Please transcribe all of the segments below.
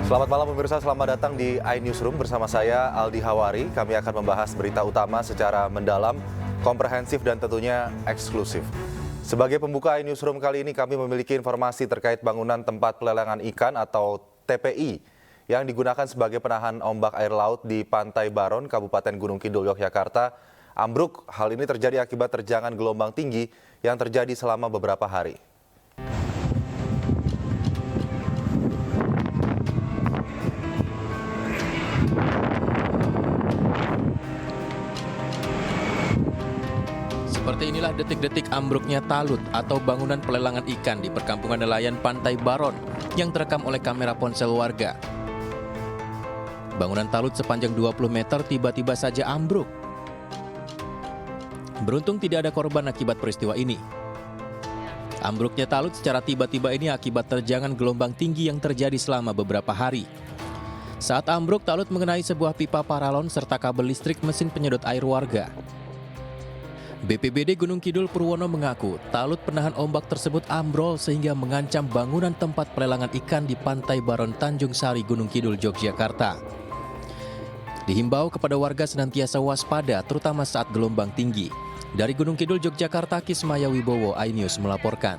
Selamat malam pemirsa, selamat datang di iNewsroom bersama saya Aldi Hawari. Kami akan membahas berita utama secara mendalam, komprehensif dan tentunya eksklusif. Sebagai pembuka iNewsroom kali ini kami memiliki informasi terkait bangunan tempat pelelangan ikan atau TPI yang digunakan sebagai penahan ombak air laut di Pantai Baron, Kabupaten Gunung Kidul, Yogyakarta, ambruk. Hal ini terjadi akibat terjangan gelombang tinggi yang terjadi selama beberapa hari. Seperti inilah detik-detik ambruknya talut atau bangunan pelelangan ikan di perkampungan nelayan Pantai Baron yang terekam oleh kamera ponsel warga. Bangunan talut sepanjang 20 meter tiba-tiba saja ambruk. Beruntung tidak ada korban akibat peristiwa ini. Ambruknya talut secara tiba-tiba ini akibat terjangan gelombang tinggi yang terjadi selama beberapa hari. Saat ambruk, talut mengenai sebuah pipa paralon serta kabel listrik mesin penyedot air warga. BPBD Gunung Kidul Purwono mengaku talut penahan ombak tersebut ambrol sehingga mengancam bangunan tempat pelelangan ikan di Pantai Baron Tanjung Sari, Gunung Kidul, Yogyakarta. Dihimbau kepada warga senantiasa waspada terutama saat gelombang tinggi. Dari Gunung Kidul, Yogyakarta, Kismaya Wibowo, iNews melaporkan.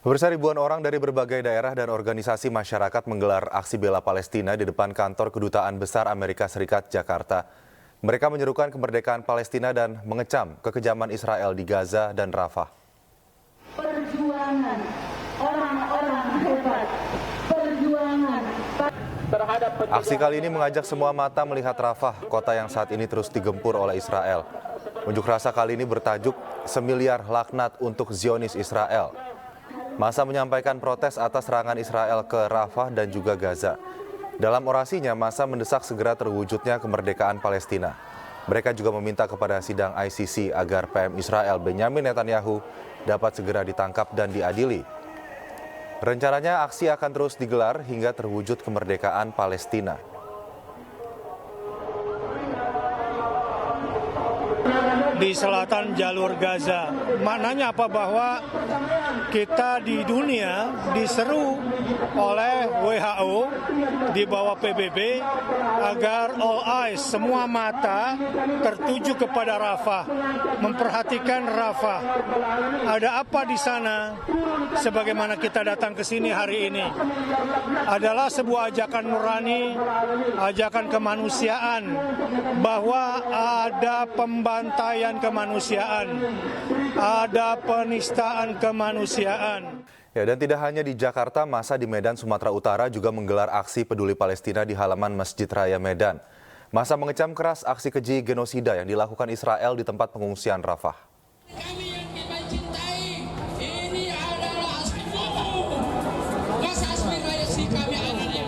Pemirsa, ribuan orang dari berbagai daerah dan organisasi masyarakat menggelar aksi bela Palestina di depan kantor Kedutaan Besar Amerika Serikat, Jakarta. Mereka menyerukan kemerdekaan Palestina dan mengecam kekejaman Israel di Gaza dan Rafah. Perjuangan orang-orang hebat, perjuangan terhadap aksi kali ini mengajak semua mata melihat Rafah, kota yang saat ini terus digempur oleh Israel. Unjuk rasa kali ini bertajuk "Semiliar Laknat untuk Zionis Israel". Massa menyampaikan protes atas serangan Israel ke Rafah dan juga Gaza. Dalam orasinya, massa mendesak segera terwujudnya kemerdekaan Palestina. Mereka juga meminta kepada sidang ICC agar PM Israel Benyamin Netanyahu dapat segera ditangkap dan diadili. Rencananya aksi akan terus digelar hingga terwujud kemerdekaan Palestina. Di selatan jalur Gaza. Maknanya apa? Bahwa kita di dunia diseru oleh WHO di bawah PBB agar all eyes, semua mata tertuju kepada Rafah, memperhatikan Rafah. Ada apa di sana? Sebagaimana kita datang ke sini hari ini adalah sebuah ajakan nurani, ajakan kemanusiaan, bahwa ada pembantaian kemanusiaan, ada penistaan kemanusiaan. Ya, dan tidak hanya di Jakarta, massa di Medan, Sumatera Utara juga menggelar aksi peduli Palestina di halaman Masjid Raya Medan. Massa mengecam keras aksi keji genosida yang dilakukan Israel di tempat pengungsian Rafah. Kami yang kita cintai, ini adalah asmimu. Masa aspirasi kami adanya.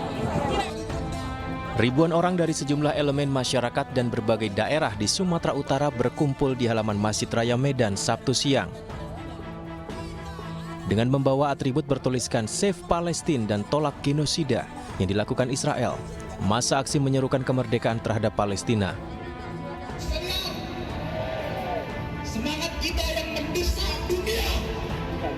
Ribuan orang dari sejumlah elemen masyarakat dan berbagai daerah di Sumatera Utara berkumpul di halaman Masjid Raya Medan Sabtu siang. Dengan membawa atribut bertuliskan Save Palestine dan tolak genosida yang dilakukan Israel, massa aksi menyerukan kemerdekaan terhadap Palestina. Semangat kita yang mendesak dunia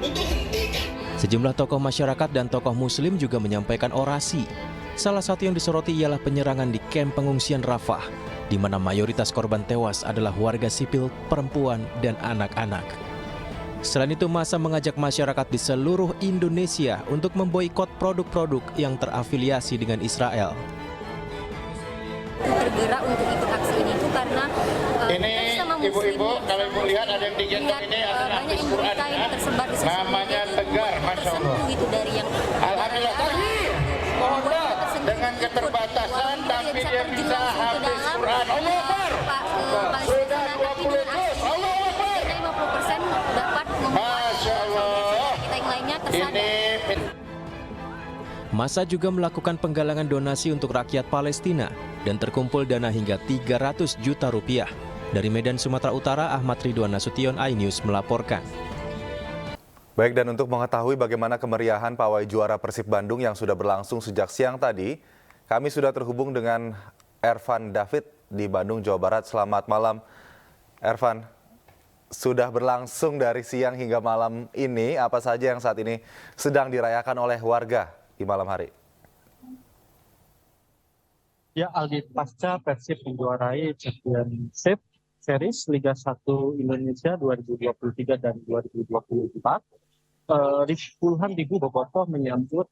untuk hentikan. Sejumlah tokoh masyarakat dan tokoh muslim juga menyampaikan orasi. Salah satu yang disoroti ialah penyerangan di kamp pengungsian Rafah, di mana mayoritas korban tewas adalah warga sipil, perempuan, dan anak-anak. Selain itu, massa mengajak masyarakat di seluruh Indonesia untuk memboikot produk-produk yang terafiliasi dengan Israel. Tergerak untuk ikut aksi ini itu karena ini ibu-ibu, kalau ibu lihat ada yang digendong ini ada artis Quran ya. Namanya Tegar, Masya Allah. Gitu dari yang Alhamdulillah tadi dengan keterbatasan tapi dia bisa habis Quran. Allah Akbar. Sudah 20 juz. Allah Akbar. 50% dapat Masya Allah. kita yang lainnya tersadar. Massa juga melakukan penggalangan donasi untuk rakyat Palestina dan terkumpul dana hingga 300 juta rupiah. Dari Medan, Sumatera Utara, Ahmad Ridwan Nasution, iNews melaporkan. Baik, dan untuk mengetahui bagaimana kemeriahan pawai juara Persib Bandung yang sudah berlangsung sejak siang tadi, kami sudah terhubung dengan Ervan David di Bandung, Jawa Barat. Selamat malam, Ervan. Sudah berlangsung dari siang hingga malam ini, apa saja yang saat ini sedang dirayakan oleh warga di malam hari? Ya, Aldi, pasca Persib menjuarai Championship Series Liga 1 Indonesia 2023 dan 2024, puluhan ribu bobotoh menyambut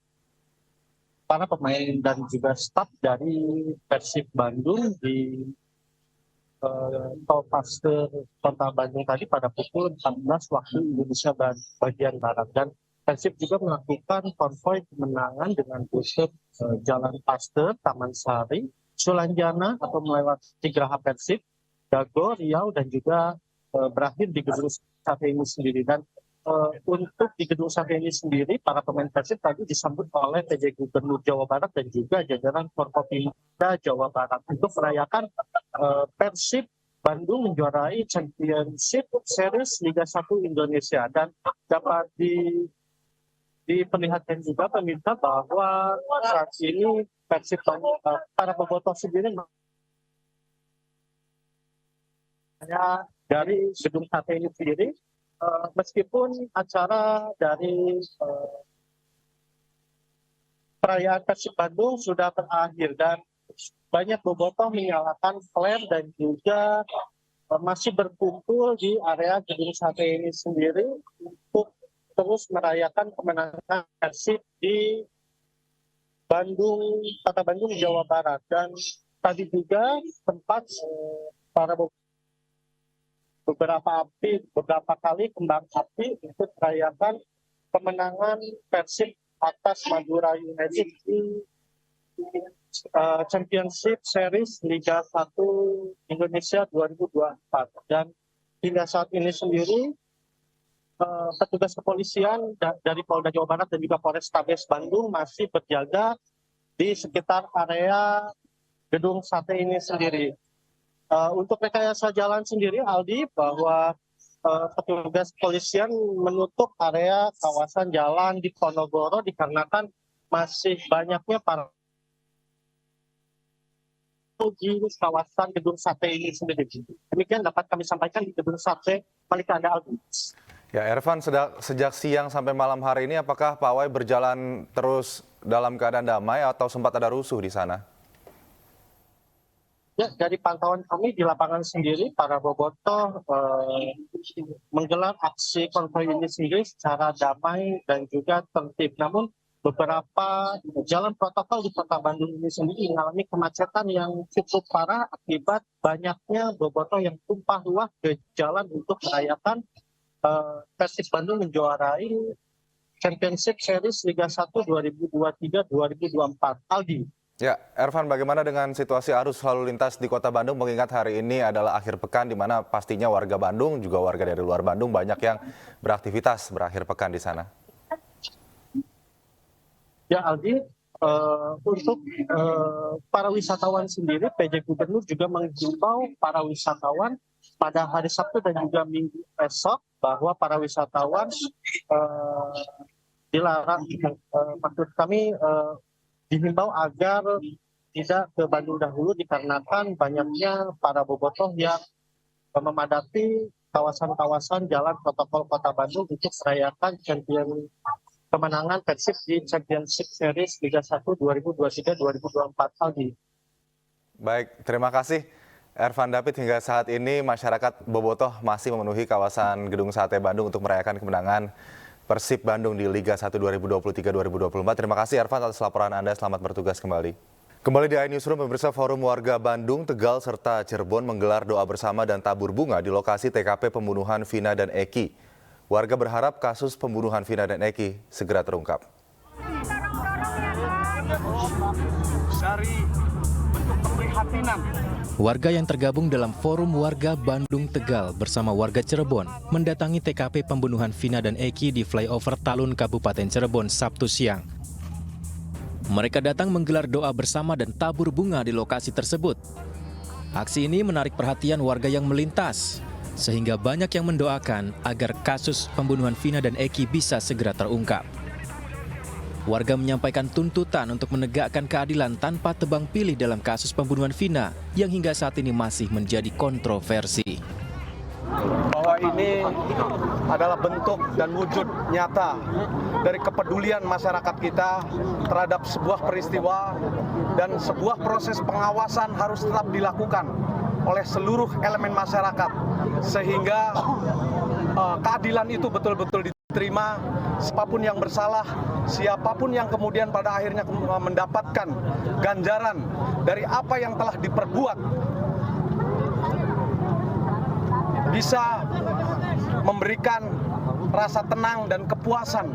para pemain dan juga staf dari Persib Bandung di tol paster Kota Bandung tadi pada pukul 14 waktu Indonesia bagian Barat. Dan Persib juga melakukan konvoi kemenangan dengan bus Jalan Paster, Taman Sari, Sulanjana atau melewati Geraha Persib, Dago, Riau, dan juga berakhir di Gedung Sate ini sendiri. Dan untuk di Gedung Sate ini sendiri, para pemain Persib tadi disambut oleh PJ Gubernur Jawa Barat dan juga jajaran Forkopimda Jawa Barat untuk merayakan Persib Bandung menjuarai Championship Series Liga 1 Indonesia. Dan dapat diperlihatkan juga pemirsa bahwa saat ini Persib para bobotoh sendiri dari Gedung Sate ini sendiri, meskipun acara dari perayaan Persib Bandung sudah berakhir dan banyak bobotoh menyalakan flare dan juga masih berkumpul di area Gedung Sate ini sendiri untuk terus merayakan kemenangan Persib di Bandung, Kota Bandung, Jawa Barat. Dan tadi juga sempat para beberapa kali kembang api untuk merayakan kemenangan Persib atas Madura United di Championship Series Liga 1 Indonesia 2024. Dan hingga saat ini sendiri petugas kepolisian dari Polda Jawa Barat dan juga Polrestabes Bandung masih berjaga di sekitar area Gedung Sate ini sendiri. Untuk rekayasa jalan sendiri, Aldi, bahwa petugas kepolisian menutup area kawasan jalan di Ponorogo dikarenakan masih banyaknya para di kawasan Gedung Sate ini sendiri. Demikian dapat kami sampaikan di Gedung Sate Malika, Anda, Aldi. Ya, Ervan, sejak siang sampai malam hari ini, apakah pawai berjalan terus dalam keadaan damai atau sempat ada rusuh di sana? Ya, dari pantauan kami di lapangan sendiri, para bobotoh menggelar aksi konvoi ini sendiri secara damai dan juga tertib. Namun beberapa jalan protokol di Kota Bandung ini sendiri mengalami kemacetan yang cukup parah akibat banyaknya bobotoh yang tumpah ruah ke jalan untuk merayakan Persib Bandung menjuarai Championship Series Liga 1 2023-2024. Aldi. Ya, Ervan, bagaimana dengan situasi arus lalu lintas di Kota Bandung mengingat hari ini adalah akhir pekan di mana pastinya warga Bandung juga warga dari luar Bandung banyak yang beraktivitas berakhir pekan di sana? Ya, Aldi, untuk para wisatawan sendiri, PJ Gubernur juga menghimbau para wisatawan pada hari Sabtu dan juga Minggu esok bahwa para wisatawan dilarang, maksud kami dihimbau agar tidak ke Bandung dahulu dikarenakan banyaknya para bobotoh yang memadati kawasan-kawasan jalan protokol Kota Bandung untuk merayakan kemenangan Persib di Championship Series Liga 1 2023-2024. Aldi. Baik, terima kasih Ervan David. Hingga saat ini masyarakat bobotoh masih memenuhi kawasan Gedung Sate Bandung untuk merayakan kemenangan Persib Bandung di Liga 1 2023-2024. Terima kasih Ervan atas laporan Anda, selamat bertugas kembali. Kembali di iNewsroom, pemirsa, Forum Warga Bandung, Tegal, serta Cirebon menggelar doa bersama dan tabur bunga di lokasi TKP pembunuhan Vina dan Eki. Warga berharap kasus pembunuhan Vina dan Eki segera terungkap. Dari bentuk keprihatinan. Warga yang tergabung dalam Forum Warga Bandung Tegal bersama warga Cirebon mendatangi TKP pembunuhan Vina dan Eki di flyover Talun, Kabupaten Cirebon, Sabtu siang. Mereka datang menggelar doa bersama dan tabur bunga di lokasi tersebut. Aksi ini menarik perhatian warga yang melintas, sehingga banyak yang mendoakan agar kasus pembunuhan Vina dan Eki bisa segera terungkap. Warga menyampaikan tuntutan untuk menegakkan keadilan tanpa tebang pilih dalam kasus pembunuhan Vina yang hingga saat ini masih menjadi kontroversi. Bahwa ini adalah bentuk dan wujud nyata dari kepedulian masyarakat kita terhadap sebuah peristiwa dan sebuah proses pengawasan harus tetap dilakukan oleh seluruh elemen masyarakat sehingga keadilan itu betul-betul diterima. Siapapun yang bersalah, siapapun yang kemudian pada akhirnya mendapatkan ganjaran dari apa yang telah diperbuat bisa memberikan rasa tenang dan kepuasan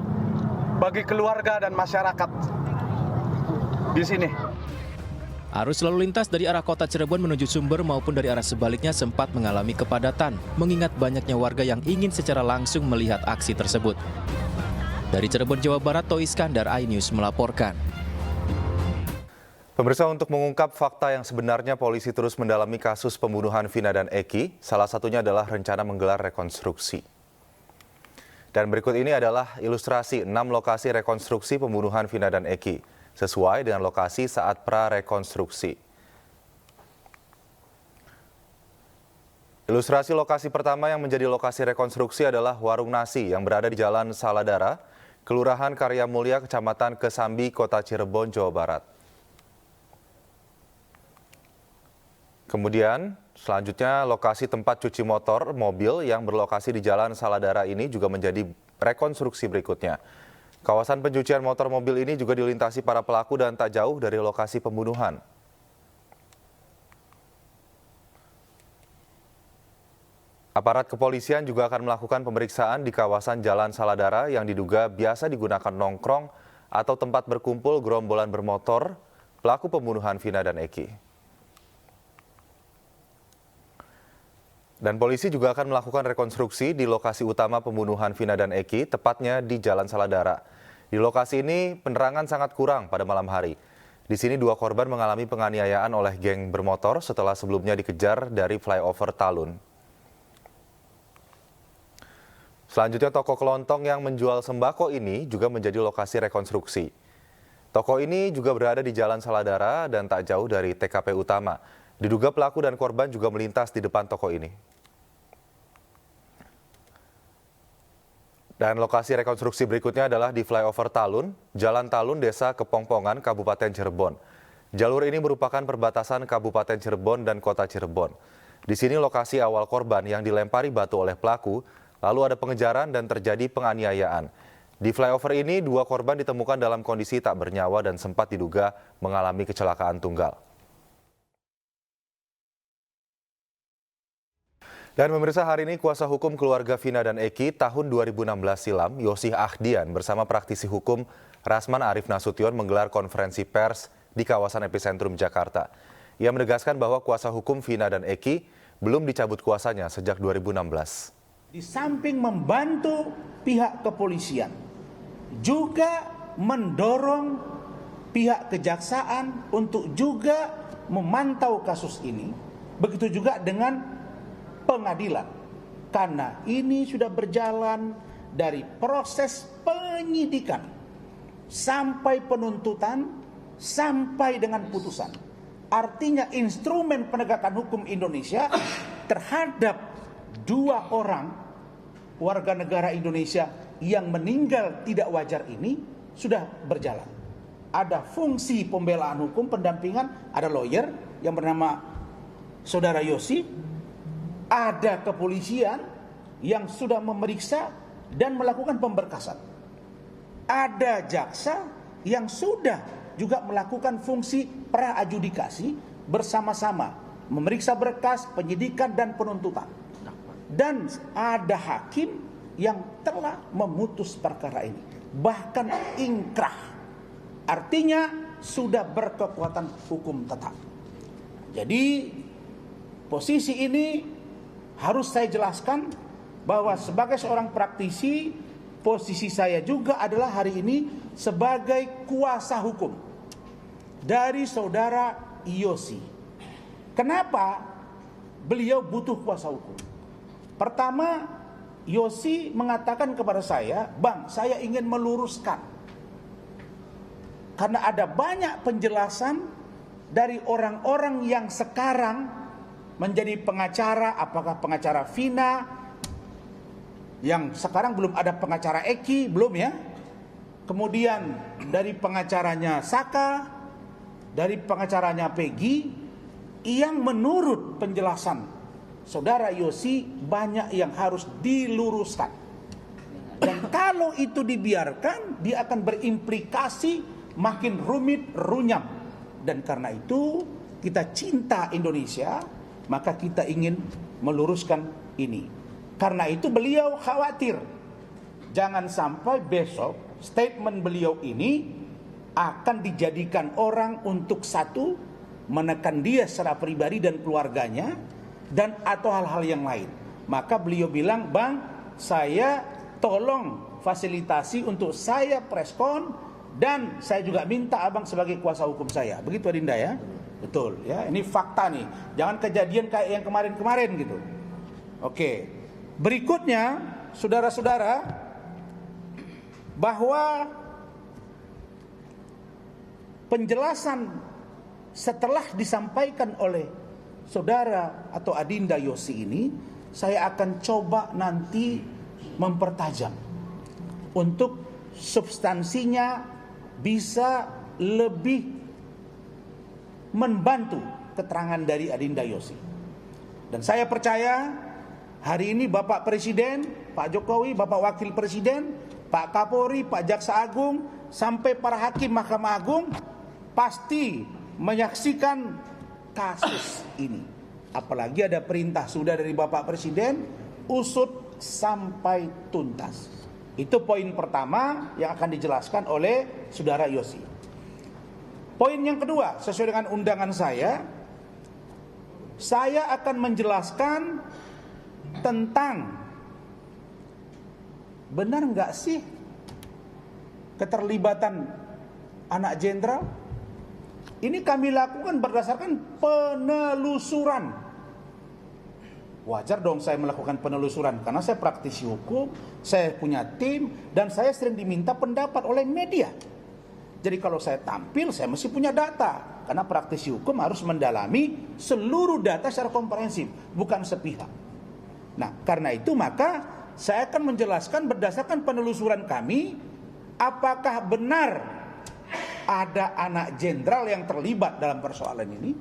bagi keluarga dan masyarakat di sini. Arus lalu lintas dari arah kota Cirebon menuju Sumber maupun dari arah sebaliknya sempat mengalami kepadatan, mengingat banyaknya warga yang ingin secara langsung melihat aksi tersebut. Dari Cirebon, Jawa Barat, Toh Iskandar, iNews melaporkan. Pemirsa, untuk mengungkap fakta yang sebenarnya, polisi terus mendalami kasus pembunuhan Vina dan Eki. Salah satunya adalah rencana menggelar rekonstruksi. Dan berikut ini adalah ilustrasi 6 lokasi rekonstruksi pembunuhan Vina dan Eki, sesuai dengan lokasi saat pra-rekonstruksi. Ilustrasi lokasi pertama yang menjadi lokasi rekonstruksi adalah warung nasi yang berada di Jalan Saladara, Kelurahan Karya Mulia, Kecamatan Kesambi, Kota Cirebon, Jawa Barat. Kemudian, selanjutnya lokasi tempat cuci motor mobil yang berlokasi di Jalan Saladara ini juga menjadi rekonstruksi berikutnya. Kawasan pencucian motor mobil ini juga dilintasi para pelaku dan tak jauh dari lokasi pembunuhan. Aparat kepolisian juga akan melakukan pemeriksaan di kawasan Jalan Saladara yang diduga biasa digunakan nongkrong atau tempat berkumpul gerombolan bermotor pelaku pembunuhan Vina dan Eki. Dan polisi juga akan melakukan rekonstruksi di lokasi utama pembunuhan Vina dan Eki, tepatnya di Jalan Saladara. Di lokasi ini penerangan sangat kurang pada malam hari. Di sini 2 korban mengalami penganiayaan oleh geng bermotor setelah sebelumnya dikejar dari flyover Talun. Selanjutnya, toko kelontong yang menjual sembako ini juga menjadi lokasi rekonstruksi. Toko ini juga berada di Jalan Saladara dan tak jauh dari TKP utama. Diduga pelaku dan korban juga melintas di depan toko ini. Dan lokasi rekonstruksi berikutnya adalah di flyover Talun, Jalan Talun, Desa Kepongpongan, Kabupaten Cirebon. Jalur ini merupakan perbatasan Kabupaten Cirebon dan Kota Cirebon. Di sini lokasi awal korban yang dilempari batu oleh pelaku, lalu ada pengejaran dan terjadi penganiayaan. Di flyover ini 2 korban ditemukan dalam kondisi tak bernyawa dan sempat diduga mengalami kecelakaan tunggal. Dan pemirsa, hari ini kuasa hukum keluarga Vina dan Eki tahun 2016 silam, Yosih Ahdian bersama praktisi hukum Rasman Arif Nasution menggelar konferensi pers di kawasan Epicentrum Jakarta. Ia menegaskan bahwa kuasa hukum Vina dan Eki belum dicabut kuasanya sejak 2016. Di samping membantu pihak kepolisian, juga mendorong pihak kejaksaan untuk juga memantau kasus ini. Begitu juga dengan pengadilan, karena ini sudah berjalan dari proses penyidikan sampai penuntutan sampai dengan putusan. Artinya instrumen penegakan hukum Indonesia terhadap 2 orang warga negara Indonesia yang meninggal tidak wajar ini sudah berjalan. Ada fungsi pembelaan hukum, pendampingan, ada lawyer yang bernama Saudara Yosih. Ada kepolisian yang sudah memeriksa dan melakukan pemberkasan. Ada jaksa yang sudah juga melakukan fungsi pra-adjudikasi bersama-sama, memeriksa berkas, penyidikan, dan penuntutan. Dan ada hakim yang telah memutus perkara ini, bahkan ingkrah. Artinya sudah berkekuatan hukum tetap. Jadi posisi ini harus saya jelaskan bahwa sebagai seorang praktisi, posisi saya juga adalah hari ini sebagai kuasa hukum dari saudara Yosih. Kenapa beliau butuh kuasa hukum? Pertama, Yosih mengatakan kepada saya, "Bang, saya ingin meluruskan. Karena ada banyak penjelasan dari orang-orang yang sekarang menjadi pengacara, apakah pengacara Vina, yang sekarang belum ada pengacara Eki, belum ya. Kemudian dari pengacaranya Saka, dari pengacaranya Peggy yang menurut penjelasan Saudara Yosi banyak yang harus diluruskan. Dan kalau itu dibiarkan, dia akan berimplikasi makin rumit, runyam. Dan karena itu kita cinta Indonesia, maka kita ingin meluruskan ini. Karena itu beliau khawatir jangan sampai besok statement beliau ini akan dijadikan orang untuk satu, menekan dia secara pribadi dan keluarganya, dan atau hal-hal yang lain. Maka beliau bilang, Bang, saya tolong fasilitasi untuk saya preskon, dan saya juga minta abang sebagai kuasa hukum saya. Begitu Adinda ya? Betul ya, ini fakta nih. Jangan kejadian kayak yang kemarin-kemarin gitu. Oke. Berikutnya, saudara-saudara, bahwa penjelasan setelah disampaikan oleh saudara atau Adinda Yosi ini, saya akan coba nanti mempertajam untuk substansinya bisa lebih membantu keterangan dari Adinda Yosi. Dan saya percaya hari ini Bapak Presiden, Pak Jokowi, Bapak Wakil Presiden, Pak Kapolri, Pak Jaksa Agung, sampai para hakim Mahkamah Agung pasti menyaksikan kasus ini. Apalagi ada perintah sudah dari Bapak Presiden, usut sampai tuntas. Itu poin pertama yang akan dijelaskan oleh Saudara Yosi. Poin yang kedua, sesuai dengan undangan saya akan menjelaskan tentang benar nggak sih keterlibatan anak jenderal. Ini kami lakukan berdasarkan penelusuran. Wajar dong saya melakukan penelusuran karena saya praktisi hukum, saya punya tim, dan saya sering diminta pendapat oleh media. Jadi kalau saya tampil, saya mesti punya data. Karena praktisi hukum harus mendalami seluruh data secara komprehensif, bukan sepihak. Nah, karena itu maka saya akan menjelaskan berdasarkan penelusuran kami, apakah benar ada anak jenderal yang terlibat dalam persoalan ini?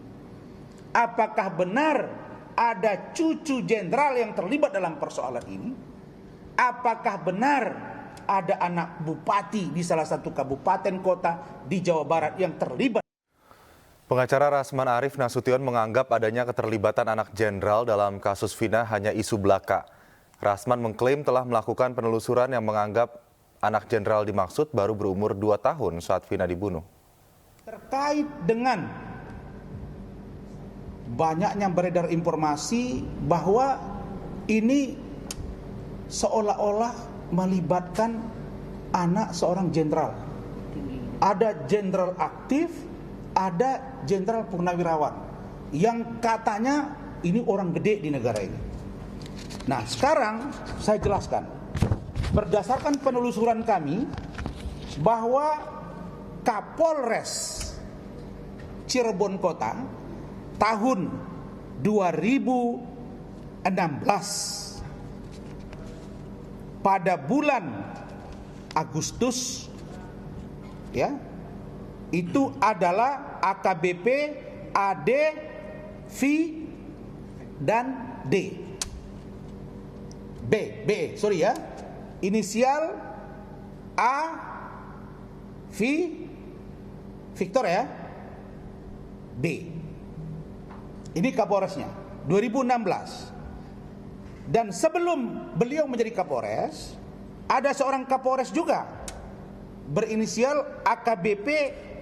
Apakah benar ada cucu jenderal yang terlibat dalam persoalan ini? Apakah benar ada anak bupati di salah satu kabupaten kota di Jawa Barat yang terlibat? Pengacara Rasman Arif Nasution menganggap adanya keterlibatan anak jenderal dalam kasus Vina hanya isu belaka. Rasman mengklaim telah melakukan penelusuran yang menganggap anak jenderal dimaksud baru berumur 2 tahun saat Vina dibunuh. Terkait dengan banyaknya beredar informasi bahwa ini seolah-olah melibatkan anak seorang jenderal. Ada jenderal aktif, ada jenderal purnawirawan yang katanya ini orang gede di negara ini. Nah, sekarang saya jelaskan. Berdasarkan penelusuran kami bahwa Kapolres Cirebon Kota tahun 2016 pada bulan Agustus ya, itu adalah AKBP AD, V dan D. Inisial A, V, Victor ya, B. Ini Kapolresnya 2016. Dan sebelum beliau menjadi Kapolres, ada seorang Kapolres juga berinisial AKBP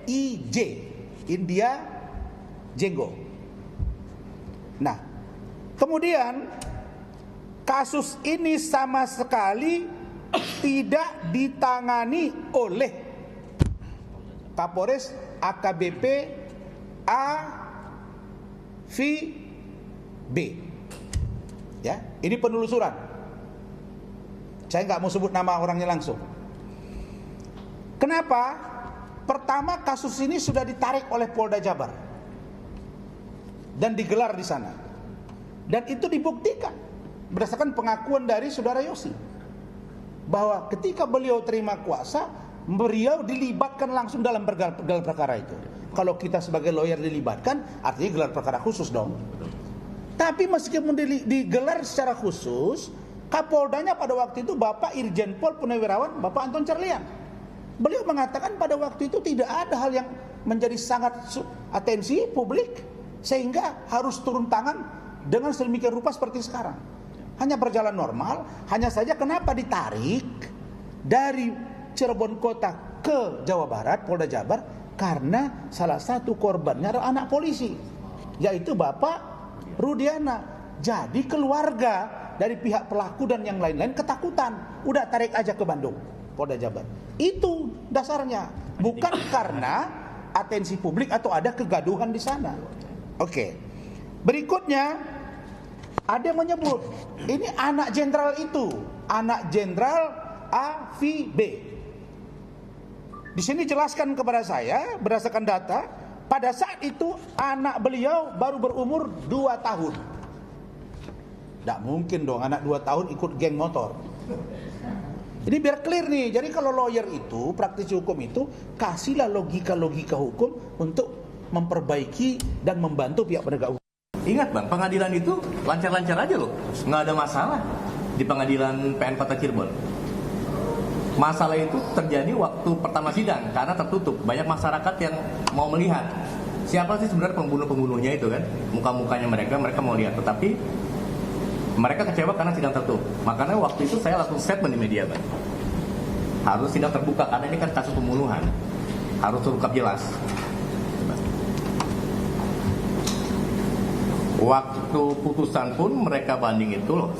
IJ, India Jenggo. Nah, kemudian kasus ini sama sekali tidak ditangani oleh Kapolres AKBP A, V, B. Ya, ini penelusuran. Saya nggak mau sebut nama orangnya langsung. Kenapa? Pertama, kasus ini sudah ditarik oleh Polda Jabar dan digelar di sana. Dan itu dibuktikan berdasarkan pengakuan dari Saudara Yosi bahwa ketika beliau terima kuasa, beliau dilibatkan langsung dalam gelar perkara itu. Kalau kita sebagai lawyer dilibatkan, artinya gelar perkara khusus dong. Tapi meskipun digelar secara khusus, Kapoldanya pada waktu itu Bapak Irjen Pol Purnawirawan Bapak Anton Carlyan. Beliau mengatakan pada waktu itu tidak ada hal yang menjadi sangat atensi publik sehingga harus turun tangan dengan sedemikian rupa seperti sekarang. Hanya berjalan normal, hanya saja kenapa ditarik dari Cirebon Kota ke Jawa Barat, Polda Jabar, karena salah satu korbannya adalah anak polisi, yaitu Bapak Rudiana. Jadi keluarga dari pihak pelaku dan yang lain-lain ketakutan. Udah tarik aja ke Bandung, Polda Jabar. Itu dasarnya. Bukan karena atensi publik atau ada kegaduhan di sana. Oke. Berikutnya ada yang menyebut ini anak jenderal itu, anak jenderal AVB. Di sini jelaskan kepada saya berdasarkan data, pada saat itu anak beliau baru berumur 2 tahun. Tidak mungkin dong anak 2 tahun ikut geng motor. Jadi biar clear nih. Jadi kalau lawyer itu, praktisi hukum itu, kasihlah logika-logika hukum untuk memperbaiki dan membantu pihak penegak hukum. Ingat Bang, pengadilan itu lancar-lancar aja loh. Nggak ada masalah di pengadilan PN Kota Cirebon. Masalah itu terjadi waktu pertama sidang karena tertutup. Banyak masyarakat yang mau melihat siapa sih sebenarnya pembunuh-pembunuhnya itu kan. Muka-mukanya mereka mau lihat. Tetapi mereka kecewa karena sidang tertutup. Makanya waktu itu saya langsung statement di media, Bang. Harus sidang terbuka karena ini kan kasus pembunuhan. Harus terungkap jelas. Waktu putusan pun mereka banding itu loh.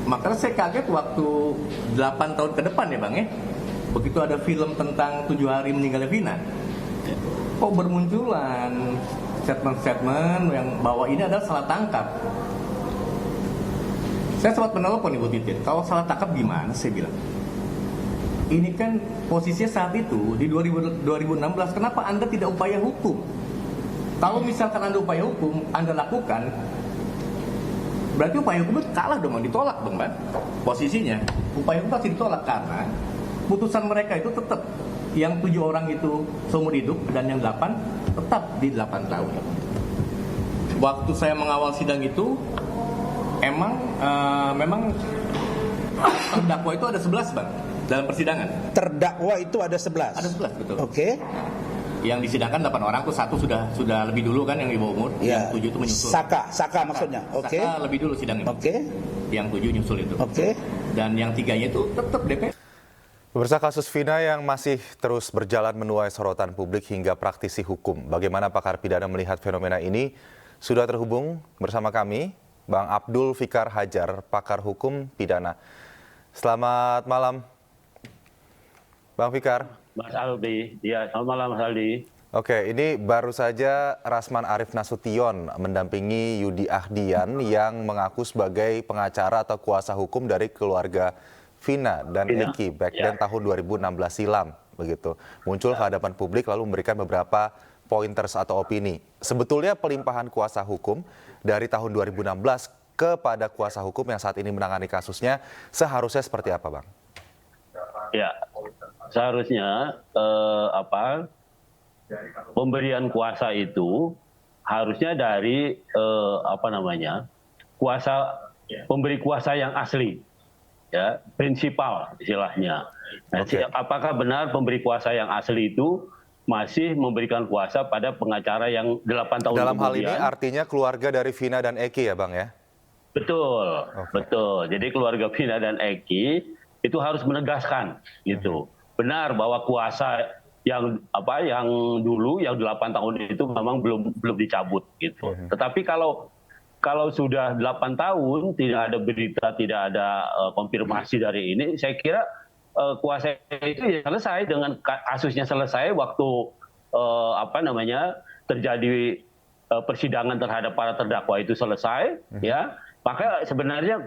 Makanya saya kaget waktu 8 tahun ke depan ya Bang ya. Begitu ada film tentang 7 hari meninggalnya Vina. Kok bermunculan statement-statement yang bahwa ini adalah salah tangkap. Saya sempat menelepon Ibu Titin, kalau salah tangkap gimana? Saya bilang, ini kan posisinya saat itu di 2016, kenapa Anda tidak upaya hukum? Kalau misalkan Anda upaya hukum, Anda lakukan, berarti upaya hukum itu kalah dong, ditolak dong kan? Posisinya, upaya hukum pasti ditolak karena putusan mereka itu tetap yang 7 orang itu seumur hidup dan yang 8 tetap di 8 tahun. Waktu saya mengawal sidang itu, memang terdakwa itu ada 11 Bang dalam persidangan. Terdakwa itu ada 11. Ada 11 betul. Oke. Yang disidangkan 8 orang tuh 1 sudah lebih dulu kan yang di bawah umur, ya. Yang 7 itu menyusul. Saka maksudnya. Oke. Saka lebih dulu sidangnya. Oke. Yang 7 nyusul itu. Oke. Dan yang 3-nya itu tetap DP. Pemirsa, kasus Vina yang masih terus berjalan menuai sorotan publik hingga praktisi hukum. Bagaimana pakar pidana melihat fenomena ini? Sudah terhubung bersama kami Bang Abdul Fikar Hajar, pakar hukum pidana. Selamat malam, Bang Fikar. Mas Aldi, ya selamat malam Mas Aldi. Oke, ini baru saja Rasman Arif Nasution mendampingi Yudi Ahdian yang mengaku sebagai pengacara atau kuasa hukum dari keluarga Vina dan Eki back then tahun 2016 silam, begitu. Muncul ke hadapan publik lalu memberikan beberapa pointers atau opini. Sebetulnya pelimpahan kuasa hukum dari tahun 2016 kepada kuasa hukum yang saat ini menangani kasusnya seharusnya seperti apa, Bang? Ya, seharusnya pemberian kuasa itu harusnya dari pemberi kuasa yang asli, ya, prinsipal istilahnya. Apakah benar pemberi kuasa yang asli itu masih memberikan kuasa pada pengacara yang 8 tahun dalam kemudian? Hal ini artinya keluarga dari Vina dan Eki ya Bang ya? Betul, betul. Jadi keluarga Vina dan Eki itu harus menegaskan gitu. Benar bahwa kuasa yang dulu yang 8 tahun itu memang belum dicabut gitu. Tetapi kalau sudah 8 tahun tidak ada berita, tidak ada konfirmasi dari ini, saya kira kuasa itu ya selesai dengan kasusnya selesai waktu terjadi persidangan terhadap para terdakwa itu selesai, ya. Maka sebenarnya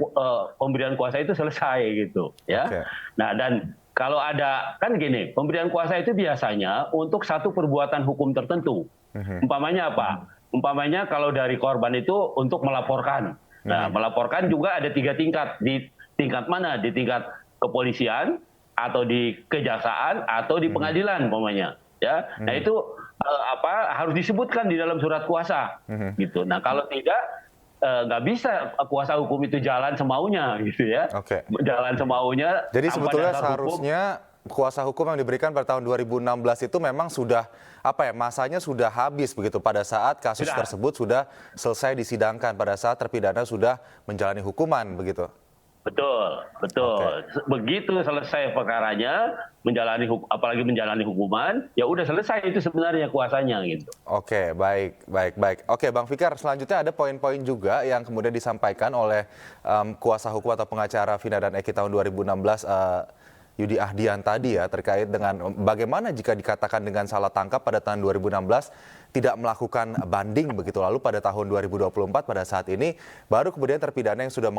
pemberian kuasa itu selesai gitu, ya. Nah, dan kalau ada kan gini, pemberian kuasa itu biasanya untuk satu perbuatan hukum tertentu. Umpamanya apa? Umpamanya kalau dari korban itu untuk melaporkan. Nah, melaporkan juga ada 3 tingkat. Di tingkat mana? Di tingkat kepolisian, atau di kejaksaan atau di pengadilan umpamanya, ya. Nah itu harus disebutkan di dalam surat kuasa, gitu. Nah kalau tidak nggak bisa kuasa hukum itu jalan semaunya, gitu ya. Jalan semaunya. Jadi sebetulnya hukum. seharusnya kuasa hukum yang diberikan pada tahun 2016 itu memang sudah masanya sudah habis begitu pada saat kasus tersebut sudah selesai disidangkan, pada saat terpidana sudah menjalani hukuman begitu. Betul. Begitu selesai perkaranya, apalagi menjalani hukuman, ya udah selesai itu sebenarnya kuasanya gitu. Oke, baik. Oke, Bang Fikar, selanjutnya ada poin-poin juga yang kemudian disampaikan oleh kuasa hukum atau pengacara Vina dan Eki tahun 2016, Yudi Ahdian tadi ya, terkait dengan bagaimana jika dikatakan dengan salah tangkap pada tahun 2016 tidak melakukan banding begitu, lalu pada tahun 2024 pada saat ini baru kemudian terpidana yang sudah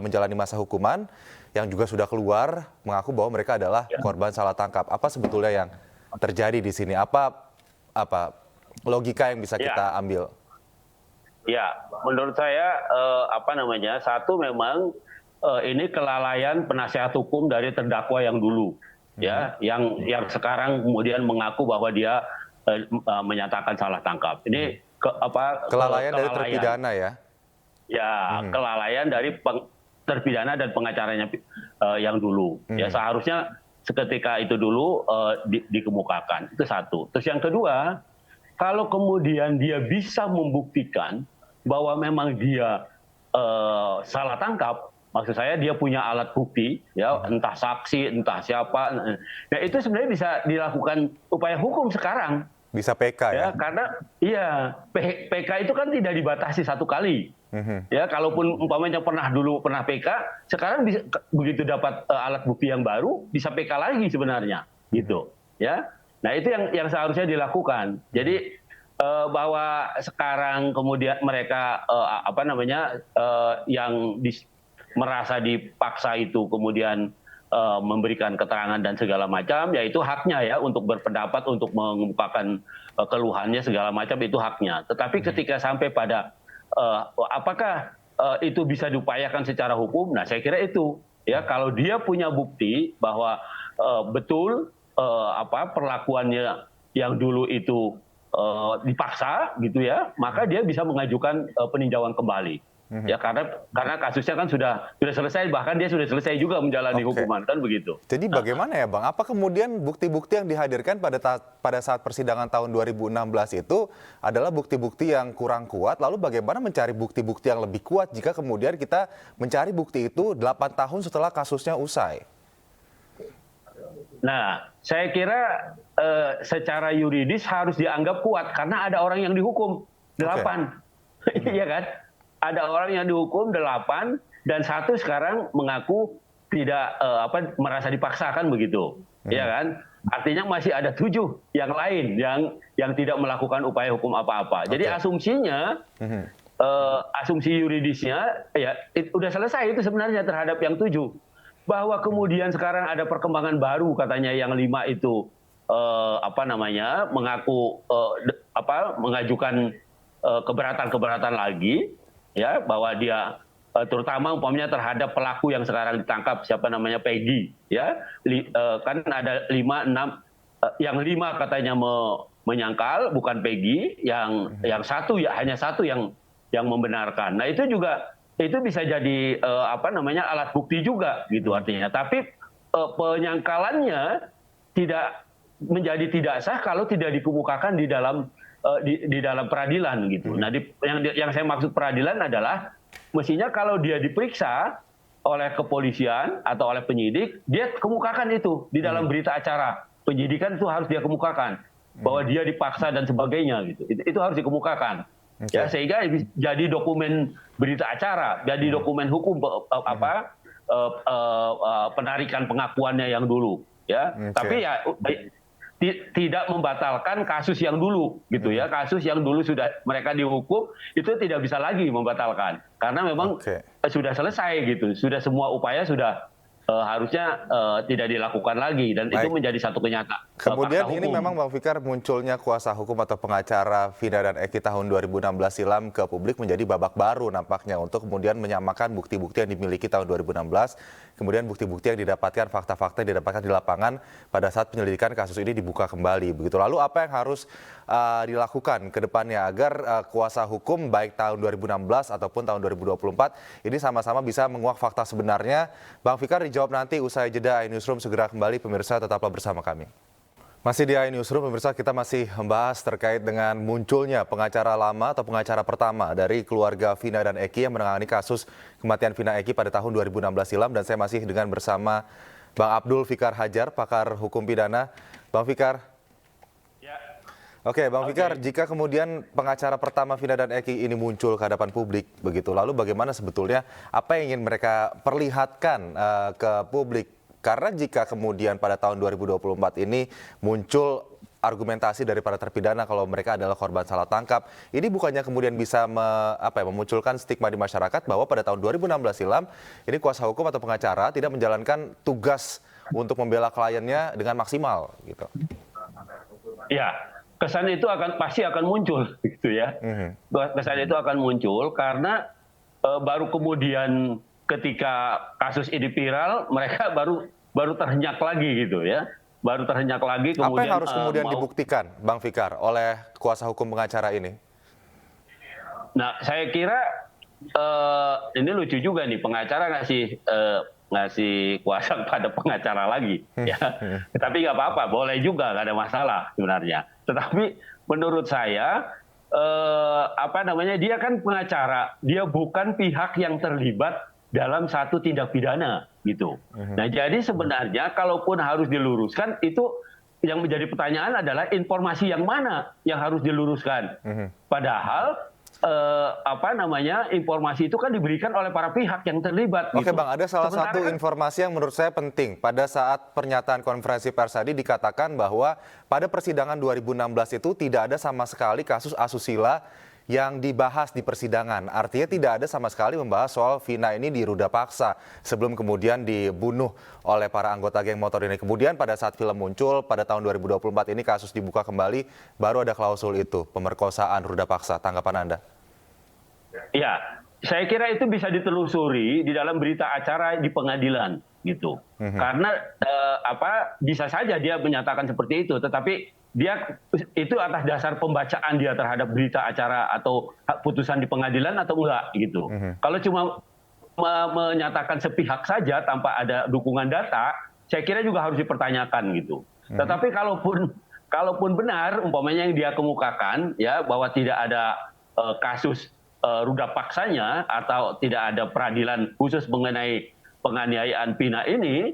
menjalani masa hukuman yang juga sudah keluar mengaku bahwa mereka adalah korban salah tangkap. Apa sebetulnya yang terjadi di sini? Apa logika yang bisa kita ambil? Ya, menurut saya satu memang ini kelalaian penasihat hukum dari terdakwa yang dulu, ya, yang sekarang kemudian mengaku bahwa dia menyatakan salah tangkap. Ini kelalaian dari terpidana ya? Ya, kelalaian dari terpidana dan pengacaranya yang dulu. Ya, seharusnya seketika itu dulu dikemukakan. Itu satu. Terus yang kedua, kalau kemudian dia bisa membuktikan bahwa memang dia salah tangkap, maksud saya dia punya alat bukti, ya, entah saksi, entah siapa. Nah itu sebenarnya bisa dilakukan upaya hukum sekarang. Bisa PK ya? Karena PK itu kan tidak dibatasi satu kali. Ya, kalaupun umpamanya pernah PK, sekarang bisa, begitu dapat alat bukti yang baru bisa PK lagi sebenarnya, gitu. Ya, nah itu yang seharusnya dilakukan. Jadi bahwa sekarang kemudian mereka yang merasa dipaksa itu kemudian memberikan keterangan dan segala macam, yaitu haknya ya untuk berpendapat, untuk mengemukakan keluhannya segala macam, itu haknya. Tetapi ketika sampai pada apakah itu bisa diupayakan secara hukum? Nah, saya kira itu ya, kalau dia punya bukti bahwa betul perlakuannya yang dulu itu dipaksa gitu ya, maka dia bisa mengajukan peninjauan kembali. Ya, karena kasusnya kan sudah selesai, bahkan dia sudah selesai juga menjalani hukuman, kan begitu. Jadi bagaimana ya Bang? Apa kemudian bukti-bukti yang dihadirkan pada saat persidangan tahun 2016 itu adalah bukti-bukti yang kurang kuat? Lalu bagaimana mencari bukti-bukti yang lebih kuat jika kemudian kita mencari bukti itu 8 tahun setelah kasusnya usai? Nah, saya kira secara yuridis harus dianggap kuat karena ada orang yang dihukum 8. Iya kan? Ada orang yang dihukum 8 dan 1 sekarang mengaku tidak merasa dipaksakan begitu, ya kan? Artinya masih ada 7 yang lain yang tidak melakukan upaya hukum apa-apa. Jadi asumsinya, asumsi yuridisnya ya udah selesai itu sebenarnya terhadap yang 7. Bahwa kemudian sekarang ada perkembangan baru katanya yang 5 itu mengaku mengajukan keberatan lagi. Ya, bahwa dia terutama umpamanya terhadap pelaku yang sekarang ditangkap, siapa namanya, Peggy, ya, kan ada 5, 6, yang 5 katanya menyangkal bukan Peggy, yang 1 ya hanya 1 yang membenarkan. Nah itu juga bisa jadi alat bukti juga gitu artinya. Tapi penyangkalannya menjadi tidak sah kalau tidak dikemukakan di dalam peradilan gitu. Nah, yang saya maksud peradilan adalah mestinya kalau dia diperiksa oleh kepolisian atau oleh penyidik, dia kemukakan itu di dalam berita acara. Penyidikan itu harus dia kemukakan bahwa dia dipaksa dan sebagainya gitu. Itu harus dikemukakan. Ya, sehingga jadi dokumen berita acara, jadi dokumen hukum penarikan pengakuannya yang dulu, ya. Tapi ya tidak membatalkan kasus yang dulu gitu ya. Kasus yang dulu sudah mereka dihukum itu tidak bisa lagi membatalkan karena memang sudah selesai gitu. Sudah semua upaya sudah harusnya tidak dilakukan lagi dan itu menjadi satu Kemudian fakta ini hukum. memang Bang Fikar munculnya kuasa hukum atau pengacara Vina dan Eki tahun 2016 silam ke publik menjadi babak baru nampaknya untuk kemudian menyamakan bukti-bukti yang dimiliki tahun 2016, kemudian bukti-bukti yang didapatkan, fakta-fakta yang didapatkan di lapangan pada saat penyelidikan kasus ini dibuka kembali. Begitu. Lalu apa yang harus dilakukan ke depannya agar kuasa hukum baik tahun 2016 ataupun tahun 2024 ini sama-sama bisa menguak fakta sebenarnya? Bang Fikar dijawab nanti usai jeda iNewsroom, segera kembali pemirsa, tetaplah bersama kami. Masih di iNewsroom, pemirsa, kita masih membahas terkait dengan munculnya pengacara lama atau pengacara pertama dari keluarga Vina dan Eki yang menangani kasus kematian Vina Eki pada tahun 2016 silam. Dan saya masih dengan bersama Bang Abdul Fikar Hajar, pakar hukum pidana. Bang Fikar. Ya. Oke, Bang Fikar, jika kemudian pengacara pertama Vina dan Eki ini muncul ke hadapan publik, begitu, lalu bagaimana sebetulnya apa yang ingin mereka perlihatkan ke publik? Karena jika kemudian pada tahun 2024 ini muncul argumentasi dari para terpidana kalau mereka adalah korban salah tangkap, ini bukannya kemudian bisa memunculkan stigma di masyarakat bahwa pada tahun 2016 silam ini kuasa hukum atau pengacara tidak menjalankan tugas untuk membela kliennya dengan maksimal, gitu. Ya, kesan itu pasti akan muncul, gitu ya. Kesan itu akan muncul karena baru kemudian ketika kasus ini viral, mereka baru terhenyak lagi, gitu ya. Baru terhenyak lagi. Kemudian, apa yang harus kemudian dibuktikan, Bang Fikar, oleh kuasa hukum pengacara ini? Nah, saya kira ini lucu juga nih, pengacara ngasih kuasa pada pengacara lagi, ya. Tapi nggak apa-apa, boleh juga, nggak ada masalah sebenarnya. Tetapi menurut saya, dia kan pengacara, dia bukan pihak yang terlibat dalam satu tindak pidana, gitu. Nah, jadi sebenarnya kalaupun harus diluruskan, itu yang menjadi pertanyaan adalah informasi yang mana yang harus diluruskan. Padahal informasi itu kan diberikan oleh para pihak yang terlibat. Oke, gitu. Bang, ada salah satu informasi yang menurut saya penting. Pada saat pernyataan konferensi pers tadi dikatakan bahwa pada persidangan 2016 itu tidak ada sama sekali kasus asusila yang dibahas di persidangan. Artinya tidak ada sama sekali membahas soal Vina ini diruda paksa sebelum kemudian dibunuh oleh para anggota geng motor ini. Kemudian pada saat film muncul pada tahun 2024 ini kasus dibuka kembali, baru ada klausul itu, pemerkosaan ruda paksa. Tanggapan Anda? Ya, saya kira itu bisa ditelusuri di dalam berita acara di pengadilan, gitu. Karena bisa saja dia menyatakan seperti itu, tetapi dia itu atas dasar pembacaan dia terhadap berita acara atau putusan di pengadilan atau enggak, gitu. Kalau cuma menyatakan sepihak saja tanpa ada dukungan data, saya kira juga harus dipertanyakan, gitu. Tetapi kalaupun benar umpamanya yang dia kemukakan, ya, bahwa tidak ada kasus ruda paksanya atau tidak ada peradilan khusus mengenai penganiayaan Vina ini,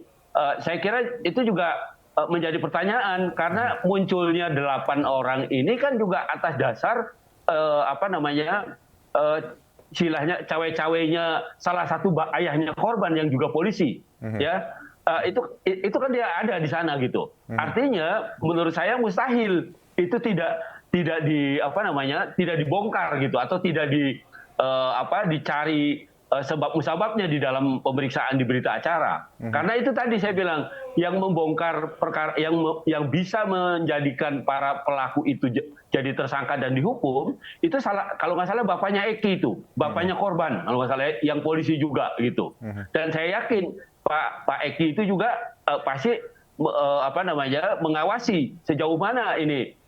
saya kira itu juga menjadi pertanyaan, karena munculnya 8 orang ini kan juga atas dasar silahnya cawe-cawenya salah satu ayahnya korban yang juga polisi, ya. Itu kan dia ada di sana, gitu. Artinya menurut saya mustahil itu tidak dibongkar, gitu, atau tidak dicari sebab musababnya di dalam pemeriksaan di berita acara. Karena itu tadi saya bilang, yang membongkar perkara, yang bisa menjadikan para pelaku itu jadi tersangka dan dihukum, itu kalau nggak salah bapaknya Eki itu, bapaknya korban, kalau nggak salah, yang polisi juga, gitu. Dan saya yakin Pak Eki itu juga pasti mengawasi sejauh mana ini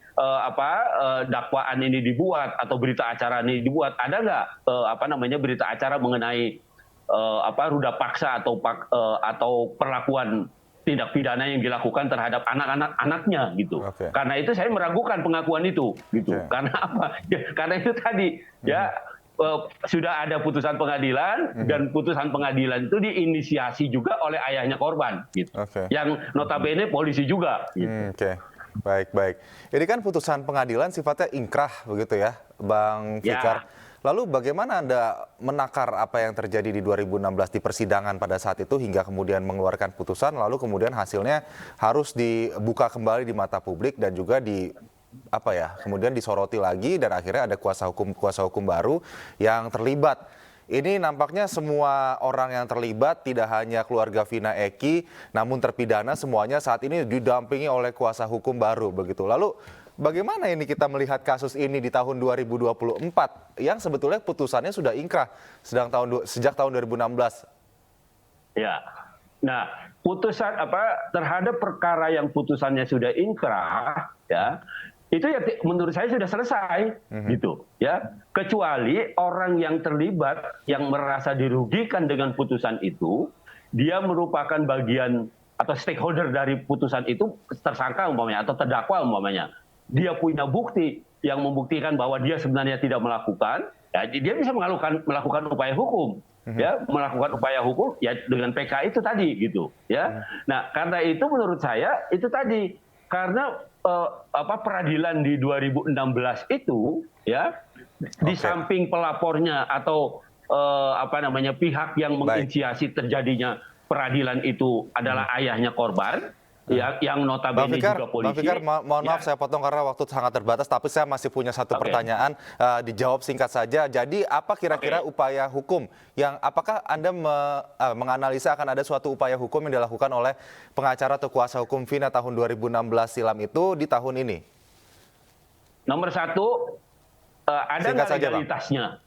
dakwaan ini dibuat atau berita acara ini dibuat. Ada nggak berita acara mengenai ruda paksa atau perlakuan tindak pidana yang dilakukan terhadap anak-anaknya, gitu. Karena itu saya meragukan pengakuan itu, gitu. Karena apa? Ya, karena itu tadi, ya, sudah ada putusan pengadilan, dan putusan pengadilan itu diinisiasi juga oleh ayahnya korban, gitu. Yang notabene polisi juga, gitu. Baik. Ini kan putusan pengadilan sifatnya ingkrah, begitu ya, Bang Fikar. Lalu bagaimana Anda menakar apa yang terjadi di 2016 di persidangan pada saat itu hingga kemudian mengeluarkan putusan, lalu kemudian hasilnya harus dibuka kembali di mata publik dan juga kemudian disoroti lagi, dan akhirnya ada kuasa hukum baru yang terlibat. ini nampaknya semua orang yang terlibat, tidak hanya keluarga Vina Eki, namun terpidana semuanya saat ini didampingi oleh kuasa hukum baru begitu. Lalu bagaimana ini kita melihat kasus ini di tahun 2024 yang sebetulnya putusannya sudah ingkrah sejak tahun 2016? Ya, nah putusan terhadap perkara yang putusannya sudah ingkrah, ya. Itu ya menurut saya sudah selesai gitu ya, kecuali orang yang terlibat yang merasa dirugikan dengan putusan itu, dia merupakan bagian atau stakeholder dari putusan itu, tersangka umpamanya atau terdakwa umpamanya, dia punya bukti yang membuktikan bahwa dia sebenarnya tidak melakukan, ya dia bisa melakukan upaya hukum, ya melakukan upaya hukum ya dengan PK itu tadi gitu ya. Nah karena itu menurut saya itu tadi, karena peradilan di 2016 itu ya, di samping pelapornya atau pihak yang menginisiasi terjadinya peradilan itu adalah ayahnya korban, yang notabene juga polisi. Bang Fikar, mohon maaf saya potong karena waktu sangat terbatas, tapi saya masih punya satu pertanyaan, dijawab singkat saja. Jadi apa kira-kira upaya hukum yang, apakah Anda menganalisa akan ada suatu upaya hukum yang dilakukan oleh pengacara atau kuasa hukum Vina tahun 2016 silam itu di tahun ini? Nomor satu, ada nggak legalitasnya?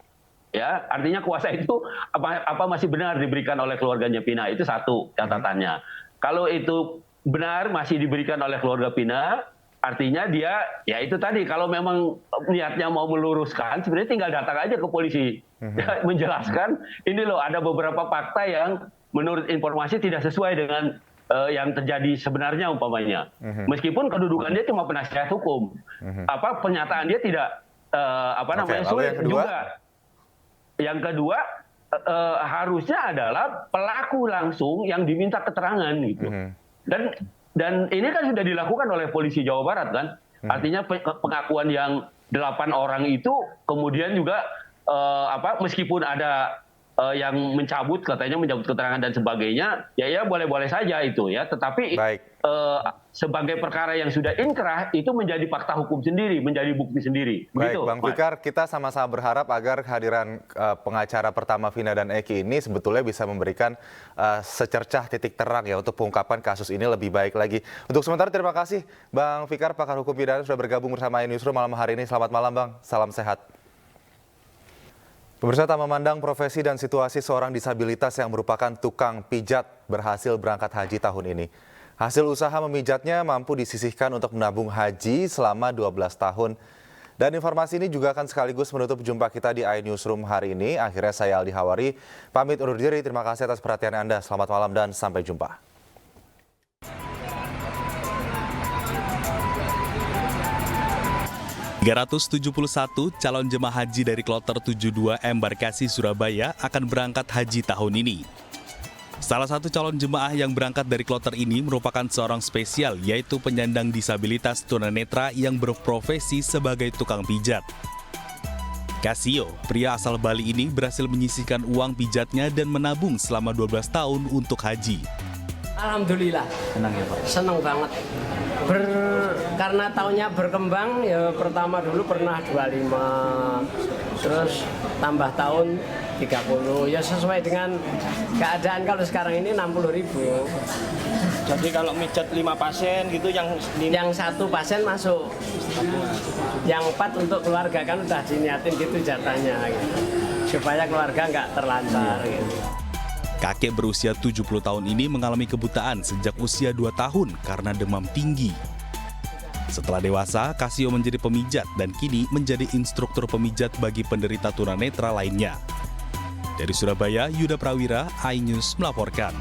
Ya, artinya kuasa itu apa masih benar diberikan oleh keluarganya Vina, itu satu catatannya. Kalau itu benar masih diberikan oleh keluarga Vina, artinya dia ya itu tadi, kalau memang niatnya mau meluruskan sebenarnya tinggal datang aja ke polisi, ya, menjelaskan ini loh ada beberapa fakta yang menurut informasi tidak sesuai dengan yang terjadi sebenarnya umpamanya, meskipun kedudukannya cuma penasihat hukum, pernyataan dia tidak sulit juga. Yang kedua harusnya adalah pelaku langsung yang diminta keterangan gitu. Dan ini kan sudah dilakukan oleh polisi Jawa Barat kan, artinya pengakuan yang 8 orang itu kemudian juga meskipun ada yang mencabut keterangan dan sebagainya, ya boleh-boleh saja itu ya, tetapi sebagai perkara yang sudah inkrah itu menjadi fakta hukum sendiri, menjadi bukti sendiri. Baik, begitu, Bang Fikar, kita sama-sama berharap agar kehadiran pengacara pertama Vina dan Eki ini sebetulnya bisa memberikan secercah titik terang ya untuk pengungkapan kasus ini lebih baik lagi. Untuk sementara terima kasih Bang Fikar, pakar hukum pidana sudah bergabung bersama Newsroom malam hari ini. Selamat malam Bang, salam sehat. Pemirsa, tak memandang profesi dan situasi seorang disabilitas yang merupakan tukang pijat berhasil berangkat haji tahun ini. Hasil usaha memijatnya mampu disisihkan untuk menabung haji selama 12 tahun. Dan informasi ini juga akan sekaligus menutup jumpa kita di iNewsroom hari ini. Akhirnya saya Aldi Hawari, pamit undur diri. Terima kasih atas perhatian Anda. Selamat malam dan sampai jumpa. ...371 calon jemaah haji dari kloter 72 Embarkasi Surabaya akan berangkat haji tahun ini. Salah satu calon jemaah yang berangkat dari kloter ini merupakan seorang spesial, yaitu penyandang disabilitas tunanetra yang berprofesi sebagai tukang pijat. Kasio, pria asal Bali ini berhasil menyisihkan uang pijatnya dan menabung selama 12 tahun untuk haji. Alhamdulillah. Senang ya Pak? Senang banget. Karena tahunnya berkembang, ya pertama dulu pernah 25, terus tambah tahun 30, ya sesuai dengan keadaan. Kalau sekarang ini 60.000. Jadi kalau mijat 5 pasien gitu, yang 1 pasien masuk, yang 4 untuk keluarga, kan udah diniatin gitu jatahnya gitu. Supaya keluarga nggak terlantar gitu. Kakek berusia 70 tahun ini mengalami kebutaan sejak usia 2 tahun karena demam tinggi. Setelah dewasa, Kasio menjadi pemijat dan kini menjadi instruktur pemijat bagi penderita tunanetra lainnya. Dari Surabaya, Yuda Prawira, iNews melaporkan.